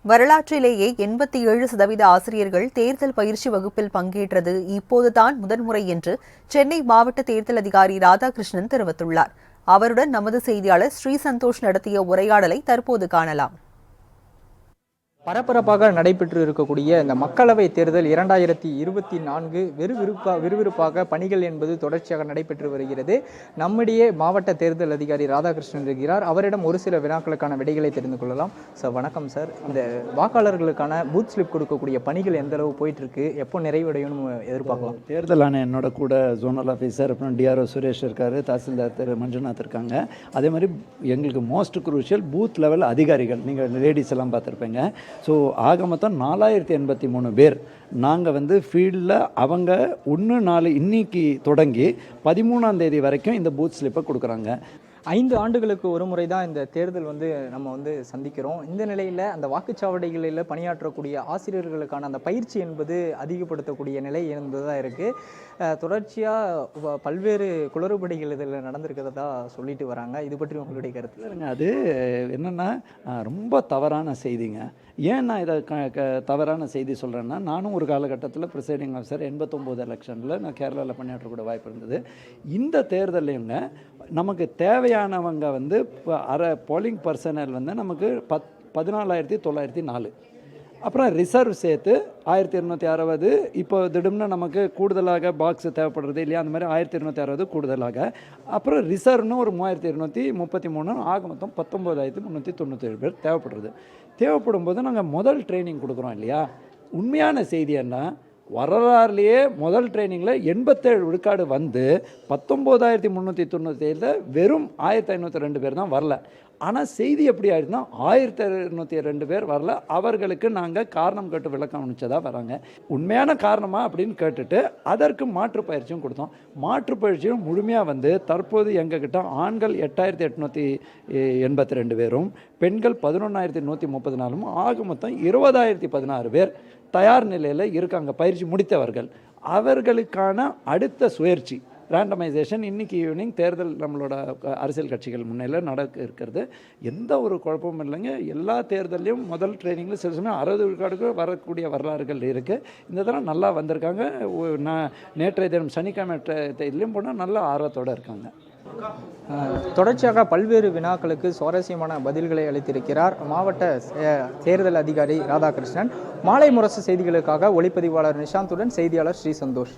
வரலாற்றிலேயே 87% ஆசிரியர்கள் தேர்தல் பயிற்சி வகுப்பில் பங்கேற்றது இப்போதுதான் முதன்முறை என்று சென்னை மாவட்ட தேர்தல் அதிகாரி ராதாகிருஷ்ணன் தெரிவித்துள்ளார். அவருடன் நமது செய்தியாளர் ஸ்ரீ சந்தோஷ் நடத்திய உரையாடலை தற்போது காணலாம். பரபரப்பாக நடைபெற்று இருக்கக்கூடிய இந்த மக்களவை தேர்தல் 2024 விறுவிறுப்பாக பணிகள் என்பது தொடர்ச்சியாக நடைபெற்று வருகிறது. நம்முடைய மாவட்ட தேர்தல் அதிகாரி ராதாகிருஷ்ணன் இருக்கிறார். அவரிடம் ஒரு சில வினாக்களுக்கான விடைகளை தெரிந்து கொள்ளலாம். சார் வணக்கம் சார். இந்த வாக்காளர்களுக்கான பூத் ஸ்லிப் கொடுக்கக்கூடிய பணிகள் எந்த அளவு போயிட்டு இருக்கு, எப்போ நிறைவடையும் எதிர்பார்க்கலாம்? தேர்தல் ஆணையம் என்னோட கூட ஜோனல் ஆஃபீஸர், அப்புறம் டிஆர்ஓ சுரேஷ் இருக்காரு, தாசில்தார் திரு மஞ்சுநாத் இருக்காங்க. அதே மாதிரி எங்களுக்கு மோஸ்ட் குரூஷியல் பூத் லெவல் அதிகாரிகள், நீங்கள் லேடிஸ் எல்லாம் பார்த்துருப்பீங்க. ஸோ ஆக மொத்தம் 4083 பேர் நாங்கள் ஃபீல்டில் அவங்க 1-4 இன்னைக்கு தொடங்கி 13ஆம் தேதி வரைக்கும் இந்த பூத் ஸ்லிப்பை கொடுக்குறாங்க. 5 ஆண்டுகளுக்கு ஒரு முறை தான் இந்த தேர்தல் நம்ம சந்திக்கிறோம். இந்த நிலையில் அந்த வாக்குச்சாவடிகளில் பணியாற்றக்கூடிய ஆசிரியர்களுக்கான அந்த பயிற்சி என்பது அதிகப்படுத்தக்கூடிய நிலை என்பதுதான் இருக்குது. தொடர்ச்சியாக பல்வேறு குளறுபடிகள் இதில் நடந்திருக்கிறதா சொல்லிட்டு வராங்க. இது பற்றி உங்களுடைய கருத்து இல்லைங்க? அது என்னென்னா ரொம்ப தவறான செய்திங்க. ஏன் நான் இதை தவறான செய்தி சொல்கிறேன்னா, நானும் ஒரு காலகட்டத்தில் ப்ரிசைடிங் ஆஃபீஸர் 89 எலெக்ஷனில் நான் கேரளாவில் பணியாற்றக்கூடிய வாய்ப்பு இருந்தது. இந்த தேர்தலையுங்க நமக்கு தேவையானவங்க போலிங் பர்சனல் நமக்கு 14,904, அப்புறம் ரிசர்வ் சேர்த்து 1260. இப்போ திடம்னு நமக்கு கூடுதலாக பாக்ஸ் தேவைப்படுறது இல்லையா, அந்த மாதிரி 1260 கூடுதலாக, அப்புறம் ரிசர்வ்னு ஒரு 3233, ஆக மொத்தம் 19,397 பேர் தேவைப்படும் போது நாங்கள் முதல் ட்ரைனிங் கொடுக்குறோம் இல்லையா. உண்மையான செய்தி என்ன, வரலாறுலேயே முதல் ட்ரைனிங்கில் 87 விழுக்காடு 19,397 வெறும் 1,502 பேர் தான் வரல. ஆனால் செய்தி எப்படி ஆயிடுச்சுன்னா 1,202 பேர் வரல. அவர்களுக்கு நாங்கள் காரணம் கேட்டு விளக்கம் அனுப்பிச்சதாக வராங்க. உண்மையான காரணமாக அப்படின்னு கேட்டுட்டு அதற்கு மாற்றுப்பயிற்சியும் கொடுத்தோம். மாற்றுப்பயிற்சியும் முழுமையாக தற்போது எங்ககிட்ட ஆண்கள் 8,882 பேரும், பெண்கள் 11,134, ஆக மொத்தம் 20,016 பேர் தயார் நிலையில் இருக்காங்க, பயிற்சி முடித்தவர்கள். அவர்களுக்கான அடுத்த சுயற்சி ரேண்டமைசேஷன் இன்றைக்கி ஈவினிங் தேர்தல் நம்மளோட அரசியல் கட்சிகள் முன்னிலையில் நடக்க இருக்கிறது. எந்த ஒரு குழப்பமும் இல்லைங்க. எல்லா தேர்தலையும் முதல் ட்ரைனிங்கில் சில சமயம் 60 விழுக்காடுக்கு வரக்கூடிய வரலாறுகள் இருக்குது. இந்த தரம் நல்லா வந்திருக்காங்க. நான் நேற்றைய தினம் சனிக்கிழமை இதுலேயும் போனால் நல்ல ஆர்வத்தோடு இருக்காங்க. தொடர்ச்சியாக பல்வேறு வினாக்களுக்கு சுவாரஸ்யமான பதில்களை அளித்திருக்கிறார் மாவட்ட தேர்தல் அதிகாரி ராதாகிருஷ்ணன். மாலை முரசு செய்திகளுக்காக ஒளிப்பதிவாளர் நிஷாந்துடன் செய்தியாளர் ஸ்ரீ சந்தோஷ்.